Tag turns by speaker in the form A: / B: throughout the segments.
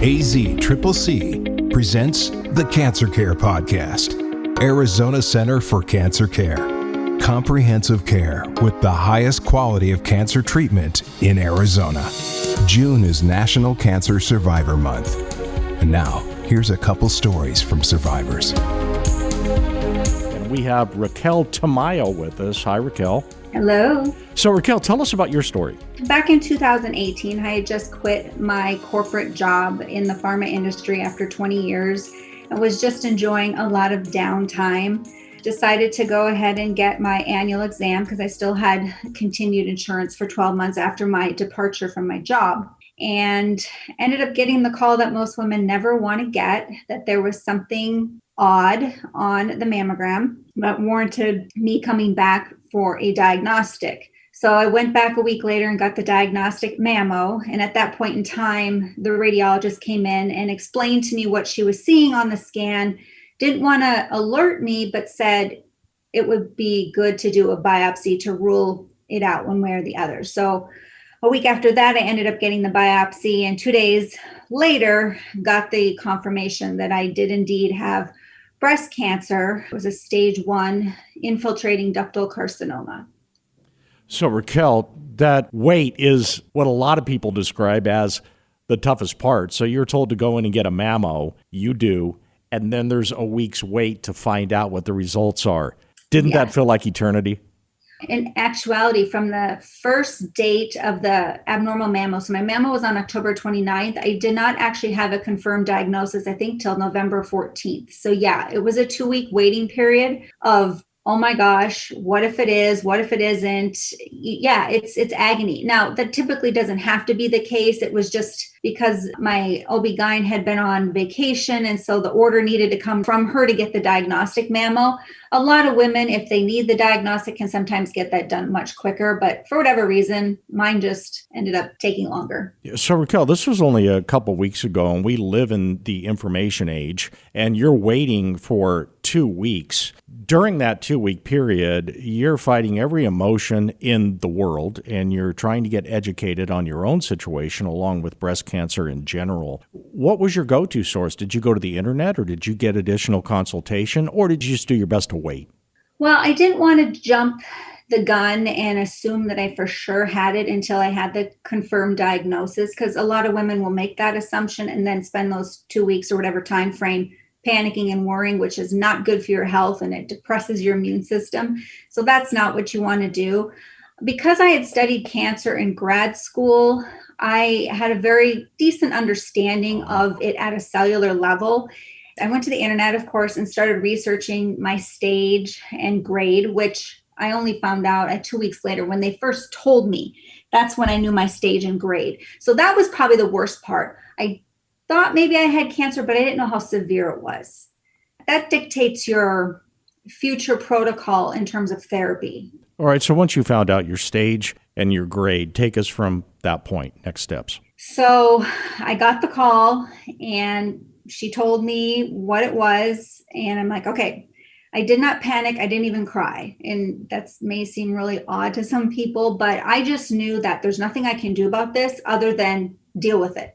A: AZCCC presents the Cancer Care Podcast, Arizona Center for Cancer Care. Comprehensive care with the highest quality of cancer treatment in Arizona. June is National Cancer Survivor Month. And now, here's a couple stories from survivors.
B: And we have Raquel Tamayo with us. Hi, Raquel.
C: Hello.
B: So, Raquel, tell us about your story.
C: Back in 2018, I had just quit my corporate job in the pharma industry after 20 years. I was just enjoying a lot of downtime. Decided to go ahead and get my annual exam because I still had continued insurance for 12 months after my departure from my job. And ended up getting the call that most women never want to get, that there was something odd on the mammogram that warranted me coming back for a diagnostic. So I went back a week later and got the diagnostic mammo. And at that point in time, the radiologist came in and explained to me what she was seeing on the scan. Didn't want to alert me, but said it would be good to do a biopsy to rule it out one way or the other. So a week after that, I ended up getting the biopsy, and 2 days later, got the confirmation that I did indeed have breast cancer. It was a stage 1 infiltrating ductal carcinoma.
B: So, Raquel, that wait is what a lot of people describe as the toughest part. So you're told to go in and get a mammo, you do, and then there's a week's wait to find out what the results are. Didn't that feel like eternity?
C: In actuality, from the first date of the abnormal mammo, so my mammo was on October 29th, I did not actually have a confirmed diagnosis, I think, till November 14th. So yeah, it was a 2-week waiting period of, oh my gosh, what if it is? What if it isn't? Yeah, it's agony. Now, that typically doesn't have to be the case. It was just because my OB-GYN had been on vacation, and so the order needed to come from her to get the diagnostic mammo. A lot of women, if they need the diagnostic, can sometimes get that done much quicker, but for whatever reason, mine just ended up taking longer.
B: So, Raquel, this was only a couple weeks ago, and we live in the information age, and you're waiting for 2 weeks. During that 2-week period, you're fighting every emotion in the world, and you're trying to get educated on your own situation along with breast cancer in general. What was your go-to source? Did you go to the internet, or did you get additional consultation, or did you just do your best to wait?
C: Well, I didn't want to jump the gun and assume that I for sure had it until I had the confirmed diagnosis, because a lot of women will make that assumption and then spend those 2 weeks or whatever time frame panicking and worrying, which is not good for your health, and it depresses your immune system. So that's not what you want to do. Because I had studied cancer in grad school, I had a very decent understanding of it at a cellular level. I went to the internet, of course, and started researching my stage and grade, which I only found out 2 weeks later when they first told me. That's when I knew my stage and grade. So that was probably the worst part. I thought maybe I had cancer, but I didn't know how severe it was. That dictates your future protocol in terms of therapy.
B: All right, so once you found out your stage and your grade, take us from that point. Next steps.
C: So I got the call, and she told me what it was, and I'm like, okay. I did not panic. I didn't even cry. And that may seem really odd to some people, but I just knew that there's nothing I can do about this other than deal with it.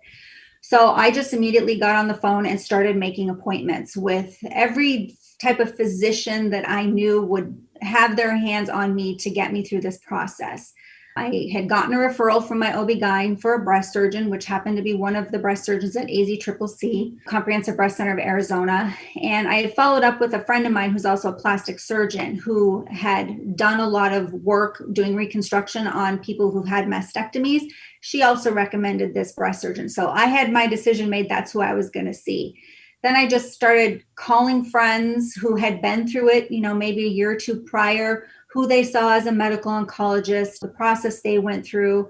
C: So I just immediately got on the phone and started making appointments with every type of physician that I knew would have their hands on me to get me through this process. I had gotten a referral from my OB-GYN for a breast surgeon, which happened to be one of the breast surgeons at AZCCC, Comprehensive Breast Center of Arizona. And I had followed up with a friend of mine who's also a plastic surgeon who had done a lot of work doing reconstruction on people who had mastectomies. She also recommended this breast surgeon. So I had my decision made. That's who I was going to see. Then I just started calling friends who had been through it, maybe a year or two prior, who they saw as a medical oncologist, the process they went through.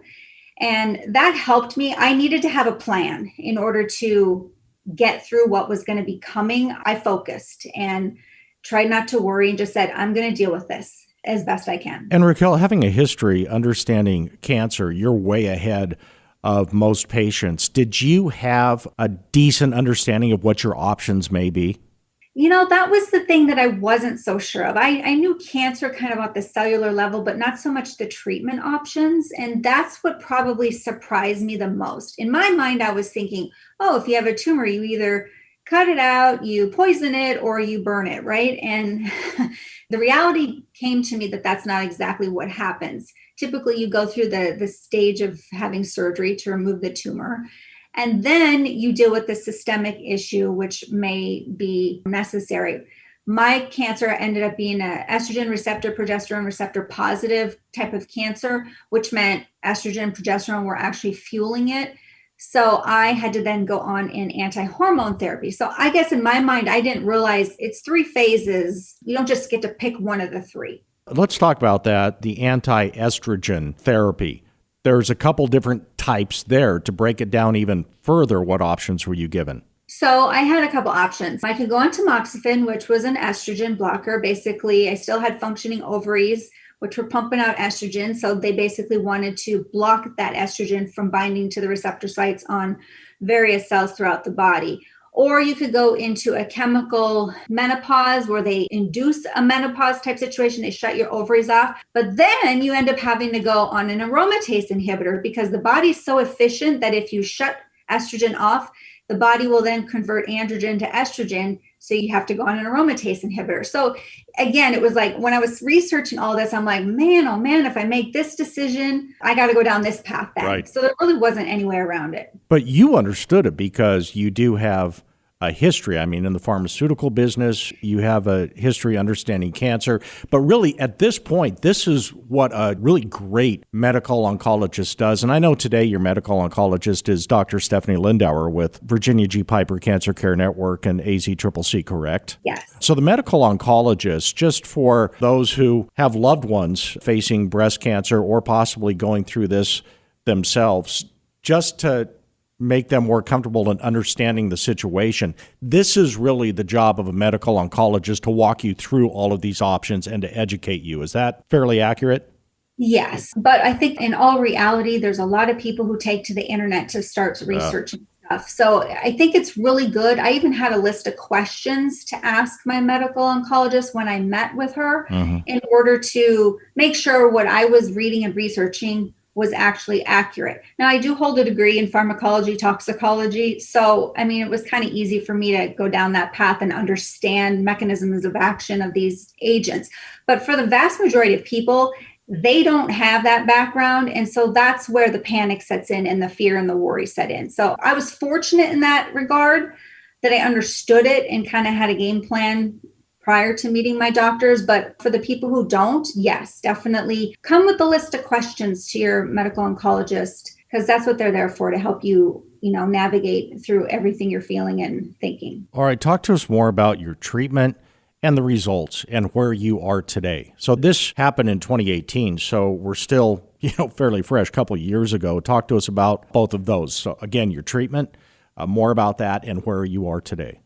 C: And that helped me. I needed to have a plan in order to get through what was going to be coming. I focused and tried not to worry and just said, I'm going to deal with this as best I can.
B: And Raquel, having a history, understanding cancer, you're way ahead of most patients. Did you have a decent understanding of what your options may be?
C: That was the thing that I wasn't so sure of. I knew cancer kind of at the cellular level, but not so much the treatment options. And that's what probably surprised me the most. In my mind, I was thinking, oh, if you have a tumor, you either cut it out, you poison it, or you burn it, right? And the reality came to me that that's not exactly what happens. Typically, you go through the stage of having surgery to remove the tumor. And then you deal with the systemic issue, which may be necessary. My cancer ended up being an estrogen receptor, progesterone receptor positive type of cancer, which meant estrogen and progesterone were actually fueling it. So I had to then go on in anti-hormone therapy. So I guess in my mind, I didn't realize it's 3 phases. You don't just get to pick one of the 3.
B: Let's talk about that, the anti-estrogen therapy. There's a couple different types there. To break it down even further, what options were you given?
C: So I had a couple options. I could go on tamoxifen, which was an estrogen blocker. Basically, I still had functioning ovaries, which were pumping out estrogen. So they basically wanted to block that estrogen from binding to the receptor sites on various cells throughout the body. Or you could go into a chemical menopause where they induce a menopause type situation. They shut your ovaries off. But then you end up having to go on an aromatase inhibitor because the body's so efficient that if you shut estrogen off, the body will then convert androgen to estrogen. So you have to go on an aromatase inhibitor. So again, it was like when I was researching all this, I'm like, man, oh man, if I make this decision, I got to go down this path then.
B: Right.
C: So there really wasn't any way around it.
B: But you understood it because you do have a history. I mean, in the pharmaceutical business, you have a history understanding cancer. But really, at this point, this is what a really great medical oncologist does. And I know today your medical oncologist is Dr. Stephanie Lindauer with Virginia G. Piper Cancer Care Network and AZCCC, correct?
C: Yes.
B: So the medical oncologist, just for those who have loved ones facing breast cancer or possibly going through this themselves, just to make them more comfortable in understanding the situation. This is really the job of a medical oncologist, to walk you through all of these options and to educate you. Is that fairly accurate?
C: Yes. But I think in all reality, there's a lot of people who take to the internet to start researching stuff. So I think it's really good. I even had a list of questions to ask my medical oncologist when I met with her in order to make sure what I was reading and researching was actually accurate. Now, I do hold a degree in pharmacology, toxicology. So, I mean, it was kind of easy for me to go down that path and understand mechanisms of action of these agents. But for the vast majority of people, they don't have that background. And so that's where the panic sets in and the fear and the worry set in. So I was fortunate in that regard that I understood it and kind of had a game plan prior to meeting my doctors. But for the people who don't, yes, definitely come with a list of questions to your medical oncologist, because that's what they're there for, to help you, navigate through everything you're feeling and thinking.
B: All right, talk to us more about your treatment and the results and where you are today. So this happened in 2018, so we're still, fairly fresh, a couple of years ago. Talk to us about both of those. So again, your treatment, more about that and where you are today.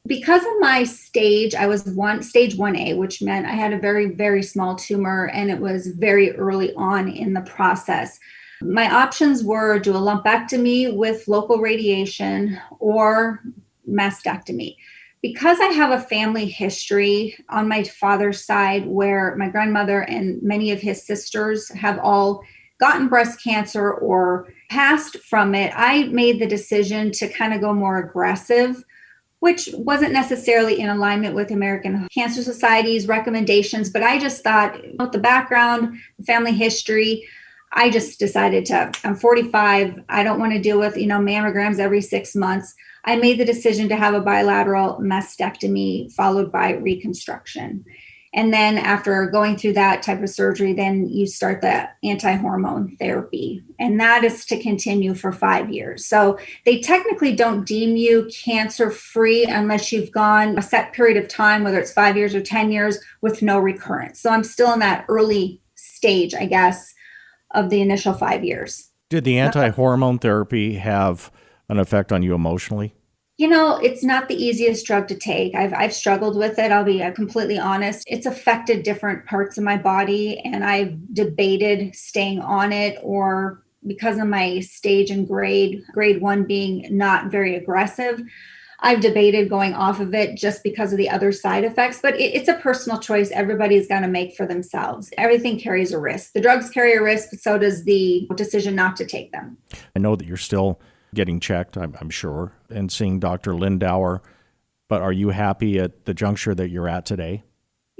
C: Because of my stage, I was stage 1A, which meant I had a very, very small tumor, and it was very early on in the process. My options were do a lumpectomy with local radiation or mastectomy. Because I have a family history on my father's side where my grandmother and many of his sisters have all gotten breast cancer or passed from it, I made the decision to kind of go more aggressive, which wasn't necessarily in alignment with American Cancer Society's recommendations. But I just thought, with the background, the family history, I just decided I'm 45. I don't want to deal with, mammograms every 6 months. I made the decision to have a bilateral mastectomy followed by reconstruction. And then after going through that type of surgery, then you start the anti-hormone therapy. And that is to continue for 5 years. So they technically don't deem you cancer-free unless you've gone a set period of time, whether it's 5 years or 10 years, with no recurrence. So I'm still in that early stage, I guess, of the initial 5 years.
B: Did the anti-hormone therapy have an effect on you emotionally?
C: It's not the easiest drug to take. I've struggled with it. I'll be completely honest. It's affected different parts of my body, and I've debated staying on it, or because of my stage and grade 1 being not very aggressive, I've debated going off of it just because of the other side effects, but it's a personal choice everybody's going to make for themselves. Everything carries a risk. The drugs carry a risk, but so does the decision not to take them.
B: I know that you're still getting checked, I'm sure, and seeing Dr. Lindauer, but are you happy at the juncture that you're at today?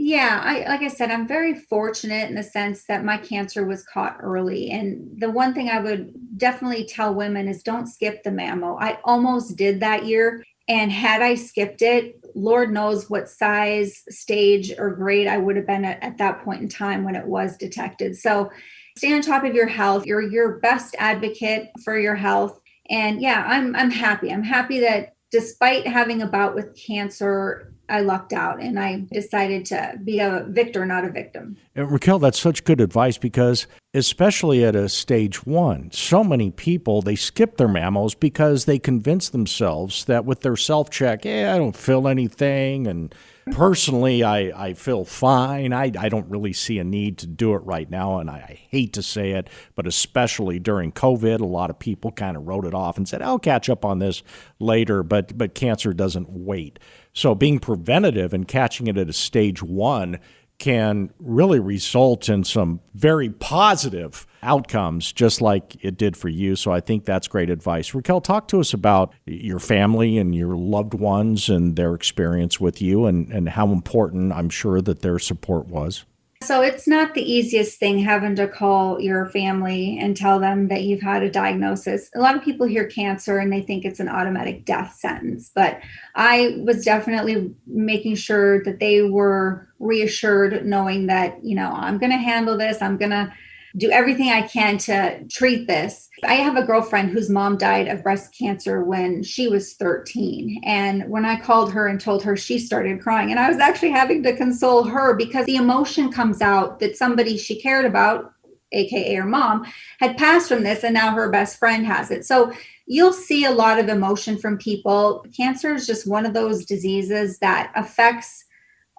C: Yeah, like I said, I'm very fortunate in the sense that my cancer was caught early. And the one thing I would definitely tell women is don't skip the mammo. I almost did that year. And had I skipped it, Lord knows what size, stage, or grade I would have been at that point in time when it was detected. So stay on top of your health. You're your best advocate for your health. And yeah, I'm happy. I'm happy that despite having a bout with cancer, I lucked out and I decided to be a victor, not a victim.
B: And Raquel, that's such good advice because especially at a stage 1, so many people, they skip their mammos because they convince themselves that with their SelfCheck, I don't feel anything. And personally, I feel fine. I don't really see a need to do it right now. And I hate to say it, but especially during COVID, a lot of people kind of wrote it off and said, I'll catch up on this later, but cancer doesn't wait. So being preventative and catching it at a stage 1 can really result in some very positive outcomes, just like it did for you. So I think that's great advice. Raquel, talk to us about your family and your loved ones and their experience with you and how important I'm sure that their support was.
C: So it's not the easiest thing having to call your family and tell them that you've had a diagnosis. A lot of people hear cancer and they think it's an automatic death sentence, but I was definitely making sure that they were reassured, knowing that, I'm going to handle this. I'm going to do everything I can to treat this. I have a girlfriend whose mom died of breast cancer when she was 13. And when I called her and told her, she started crying. And I was actually having to console her because the emotion comes out that somebody she cared about, AKA her mom, had passed from this and now her best friend has it. So you'll see a lot of emotion from people. Cancer is just one of those diseases that affects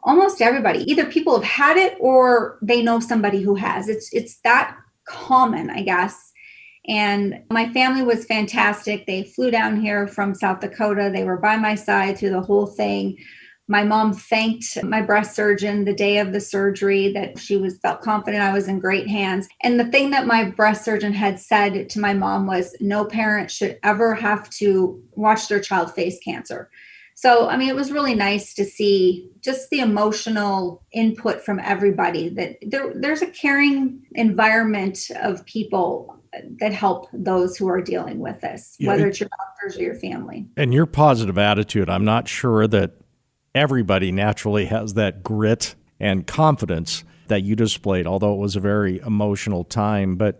C: almost everybody. Either people have had it or they know somebody who has. It's that common, I guess. And my family was fantastic. They flew down here from South Dakota. They were by my side through the whole thing. My mom thanked my breast surgeon the day of the surgery that she felt confident I was in great hands. And the thing that my breast surgeon had said to my mom was no parent should ever have to watch their child face cancer. So, it was really nice to see just the emotional input from everybody, that there's a caring environment of people that help those who are dealing with this, whether it's your doctors or your family.
B: And your positive attitude, I'm not sure that everybody naturally has that grit and confidence that you displayed, although it was a very emotional time. But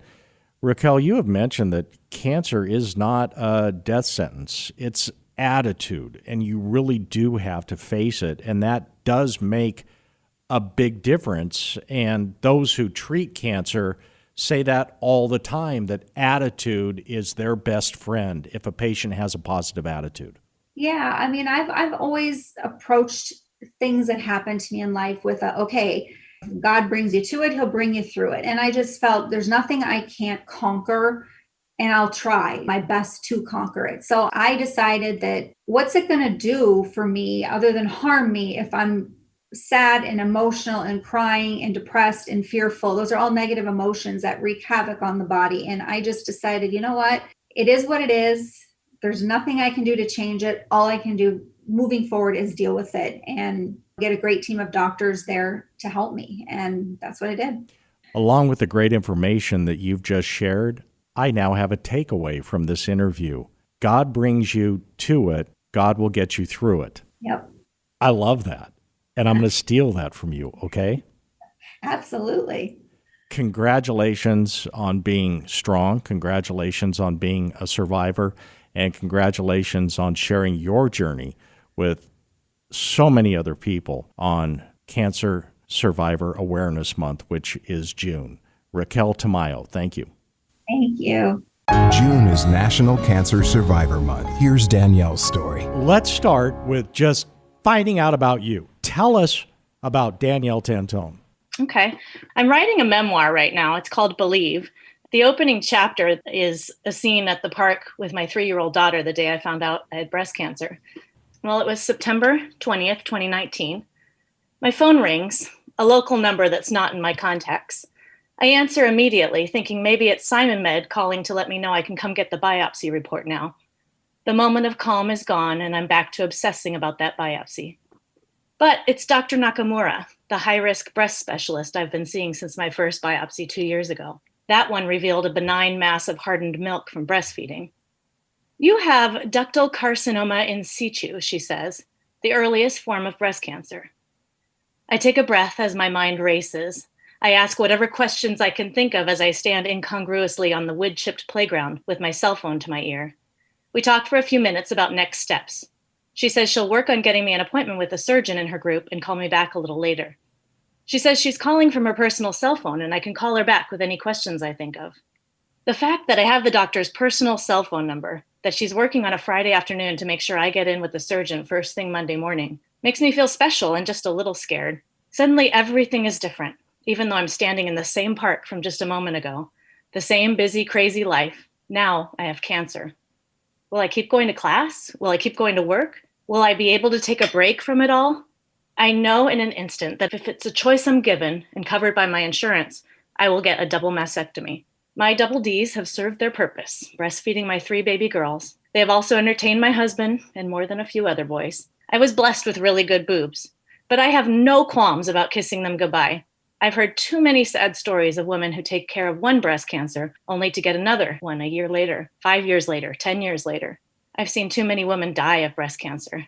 B: Raquel, you have mentioned that cancer is not a death sentence. It's attitude, and you really do have to face it. And that does make a big difference. And those who treat cancer say that all the time, that attitude is their best friend if a patient has a positive attitude.
C: Yeah, I've always approached things that happen to me in life with okay, if God brings you to it, he'll bring you through it. And I just felt there's nothing I can't conquer, and I'll try my best to conquer it. So I decided that what's it going to do for me other than harm me if I'm sad and emotional and crying and depressed and fearful? Those are all negative emotions that wreak havoc on the body. And I just decided, you know what? It is what it is. There's nothing I can do to change it. All I can do moving forward is deal with it and get a great team of doctors there to help me. And that's what I did.
B: Along with the great information that you've just shared, I now have a takeaway from this interview. God brings you to it. God will get you through it.
C: Yep.
B: I love that. And I'm going to steal that from you, okay?
C: Absolutely.
B: Congratulations on being strong. Congratulations on being a survivor. And congratulations on sharing your journey with so many other people on Cancer Survivor Awareness Month, which is June. Raquel Tamayo, thank you.
C: Thank you.
A: June is National Cancer Survivor Month. Here's Danielle's story.
B: Let's start with just finding out about you. Tell us about Danielle Tantone.
D: Okay. I'm writing a memoir right now. It's called Believe. The opening chapter is a scene at the park with my 3-year-old daughter the day I found out I had breast cancer. Well, it was September 20th, 2019. My phone rings, a local number that's not in my contacts. I answer immediately, thinking maybe it's Simon Med calling to let me know I can come get the biopsy report now. The moment of calm is gone, and I'm back to obsessing about that biopsy. But it's Dr. Nakamura, the high-risk breast specialist I've been seeing since my first biopsy 2 years ago. That one revealed a benign mass of hardened milk from breastfeeding. You have ductal carcinoma in situ, she says, the earliest form of breast cancer. I take a breath as my mind races. I ask whatever questions I can think of as I stand incongruously on the wood-chipped playground with my cell phone to my ear. We talk for a few minutes about next steps. She says she'll work on getting me an appointment with a surgeon in her group and call me back a little later. She says she's calling from her personal cell phone and I can call her back with any questions I think of. The fact that I have the doctor's personal cell phone number, that she's working on a Friday afternoon to make sure I get in with the surgeon first thing Monday morning, makes me feel special and just a little scared. Suddenly everything is different, even though I'm standing in the same park from just a moment ago. The same busy, crazy life. Now I have cancer. Will I keep going to class? Will I keep going to work? Will I be able to take a break from it all? I know in an instant that if it's a choice I'm given and covered by my insurance, I will get a double mastectomy. My double Ds have served their purpose, breastfeeding my 3 baby girls. They have also entertained my husband and more than a few other boys. I was blessed with really good boobs, but I have no qualms about kissing them goodbye. I've heard too many sad stories of women who take care of one breast cancer only to get another one a year later, 5 years later, 10 years later. I've seen too many women die of breast cancer.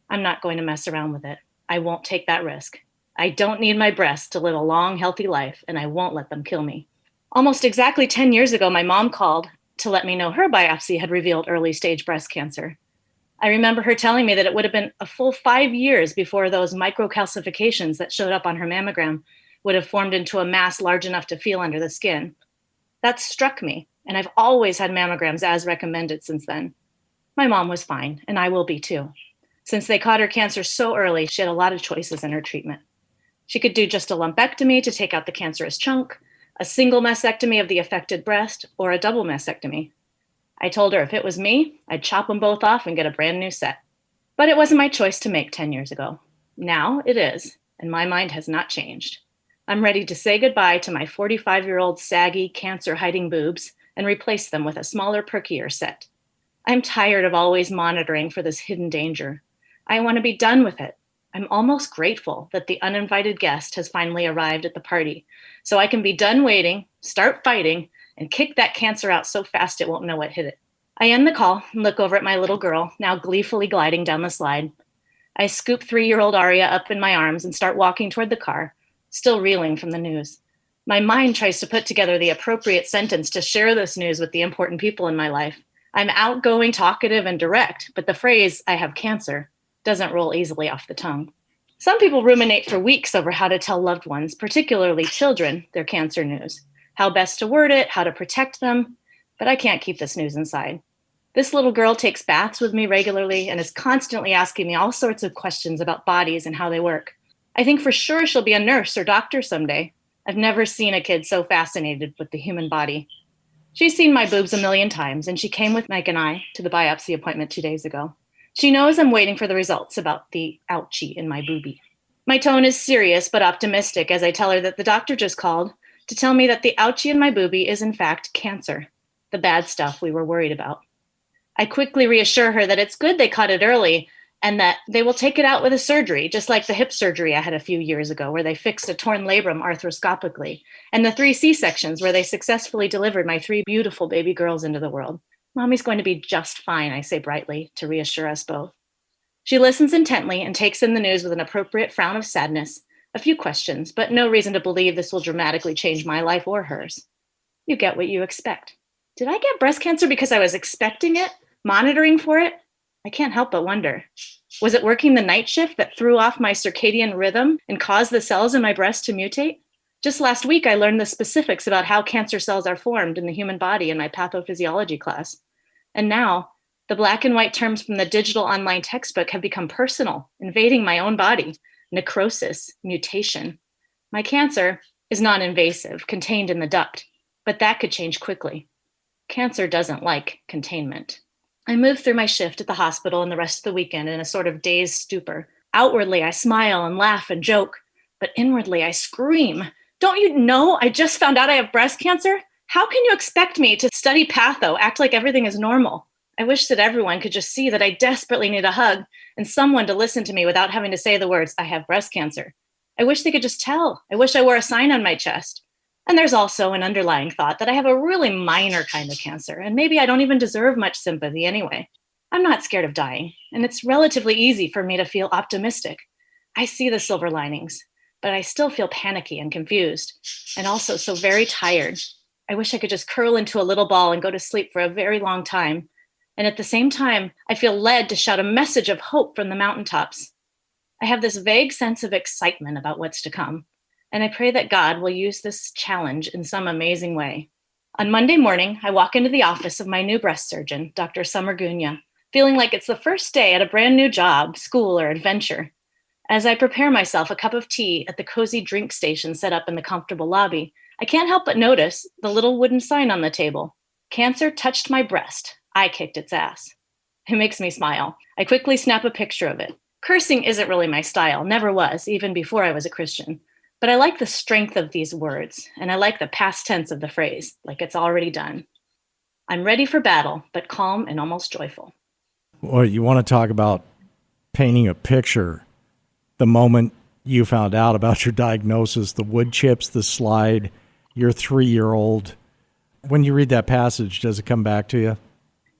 D: I'm not going to mess around with it. I won't take that risk. I don't need my breasts to live a long, healthy life, and I won't let them kill me. Almost exactly 10 years ago, my mom called to let me know her biopsy had revealed early-stage breast cancer. I remember her telling me that it would have been a full 5 years before those microcalcifications that showed up on her mammogram would have formed into a mass large enough to feel under the skin. That struck me, and I've always had mammograms as recommended since then. My mom was fine, and I will be too. Since they caught her cancer so early, she had a lot of choices in her treatment. She could do just a lumpectomy to take out the cancerous chunk, a single mastectomy of the affected breast, or a double mastectomy. I told her if it was me, I'd chop them both off and get a brand new set. But it wasn't my choice to make 10 years ago. Now it is, and my mind has not changed. I'm ready to say goodbye to my 45-year-old saggy, cancer-hiding boobs and replace them with a smaller, perkier set. I'm tired of always monitoring for this hidden danger. I want to be done with it. I'm almost grateful that the uninvited guest has finally arrived at the party, so I can be done waiting, start fighting, and kick that cancer out so fast it won't know what hit it. I end the call and look over at my little girl, now gleefully gliding down the slide. I scoop 3-year-old Aria up in my arms and start walking toward the car, still reeling from the news. My mind tries to put together the appropriate sentence to share this news with the important people in my life. I'm outgoing, talkative, and direct, but the phrase, "I have cancer," doesn't roll easily off the tongue. Some people ruminate for weeks over how to tell loved ones, particularly children, their cancer news, how best to word it, how to protect them, but I can't keep this news inside. This little girl takes baths with me regularly and is constantly asking me all sorts of questions about bodies and how they work. I think for sure she'll be a nurse or doctor someday. I've never seen a kid so fascinated with the human body. She's seen my boobs a million times, and she came with Mike and I to the biopsy appointment 2 days ago. She knows I'm waiting for the results about the ouchie in my boobie. My tone is serious but optimistic as I tell her that the doctor just called to tell me that the ouchie in my boobie is in fact cancer, the bad stuff we were worried about. I quickly reassure her that it's good they caught it early and that they will take it out with a surgery, just like the hip surgery I had a few years ago where they fixed a torn labrum arthroscopically, and the 3 C-sections where they successfully delivered my 3 beautiful baby girls into the world. Mommy's going to be just fine, I say brightly to reassure us both. She listens intently and takes in the news with an appropriate frown of sadness, a few questions, but no reason to believe this will dramatically change my life or hers. You get what you expect. Did I get breast cancer because I was expecting it, monitoring for it? I can't help but wonder. Was it working the night shift that threw off my circadian rhythm and caused the cells in my breast to mutate? Just last week, I learned the specifics about how cancer cells are formed in the human body in my pathophysiology class. And now, the black and white terms from the digital online textbook have become personal, invading my own body. Necrosis, mutation. My cancer is non-invasive, contained in the duct, but that could change quickly. Cancer doesn't like containment. I move through my shift at the hospital and the rest of the weekend in a sort of dazed stupor. Outwardly, I smile and laugh and joke, but inwardly, I scream. Don't you know I just found out I have breast cancer? How can you expect me to study patho, act like everything is normal? I wish that everyone could just see that I desperately need a hug and someone to listen to me without having to say the words, I have breast cancer. I wish they could just tell. I wish I wore a sign on my chest. And there's also an underlying thought that I have a really minor kind of cancer, and maybe I don't even deserve much sympathy anyway. I'm not scared of dying, and it's relatively easy for me to feel optimistic. I see the silver linings, but I still feel panicky and confused, and also so very tired. I wish I could just curl into a little ball and go to sleep for a very long time. And at the same time, I feel led to shout a message of hope from the mountaintops. I have this vague sense of excitement about what's to come, and I pray that God will use this challenge in some amazing way. On Monday morning, I walk into the office of my new breast surgeon, Dr. Summergunya, feeling like it's the first day at a brand new job, school, or adventure. As I prepare myself a cup of tea at the cozy drink station set up in the comfortable lobby, I can't help but notice the little wooden sign on the table. Cancer touched my breast. I kicked its ass. It makes me smile. I quickly snap a picture of it. Cursing isn't really my style, never was, even before I was a Christian. But I like the strength of these words, and I like the past tense of the phrase, like it's already done. I'm ready for battle, but calm and almost joyful.
B: Well, you want to talk about painting a picture. The moment you found out about your diagnosis, the wood chips, the slide, your 3-year-old. When you read that passage, does it come back to you?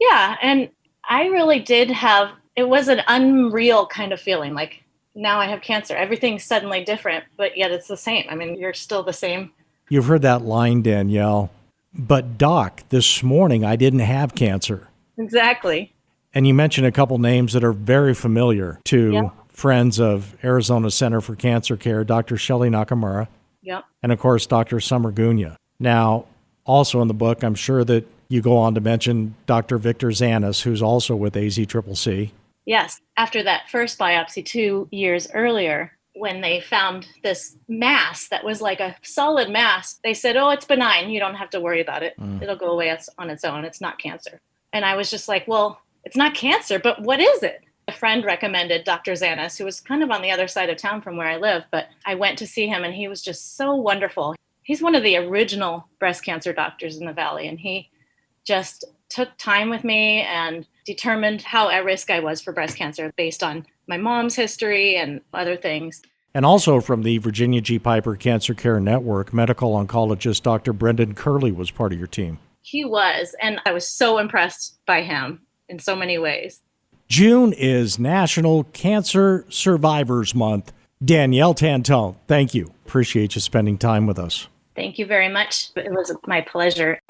D: Yeah, and I really did have, it was an unreal kind of feeling, like, now I have cancer. Everything's suddenly different, but yet it's the same. I mean, you're still the same.
B: You've heard that line, Danielle. But doc, this morning I didn't have cancer.
D: Exactly.
B: And you mentioned a couple names that are very familiar to friends of Arizona Center for Cancer Care, Dr. Shelley Nakamura, and of course, Dr. Summergunya. Now, also in the book, I'm sure that you go on to mention Dr. Victor Zanis, who's also with AZCCC.
D: Yes. After that first biopsy 2 years earlier, when they found this mass that was like a solid mass, they said, oh, it's benign. You don't have to worry about it. It'll go away on its own. It's not cancer. And I was just like, well, it's not cancer, but what is it? A friend recommended Dr. Zanis, who was kind of on the other side of town from where I live, but I went to see him and he was just so wonderful. He's one of the original breast cancer doctors in the Valley, and he just took time with me and determined how at risk I was for breast cancer based on my mom's history and other things.
B: And also from the Virginia G. Piper Cancer Care Network, medical oncologist Dr. Brendan Curley was part of your team.
D: He was, and I was so impressed by him in so many ways.
B: June is National Cancer Survivors Month. Danielle Tantone, thank you. Appreciate you spending time with us.
D: Thank you very much. It was my pleasure.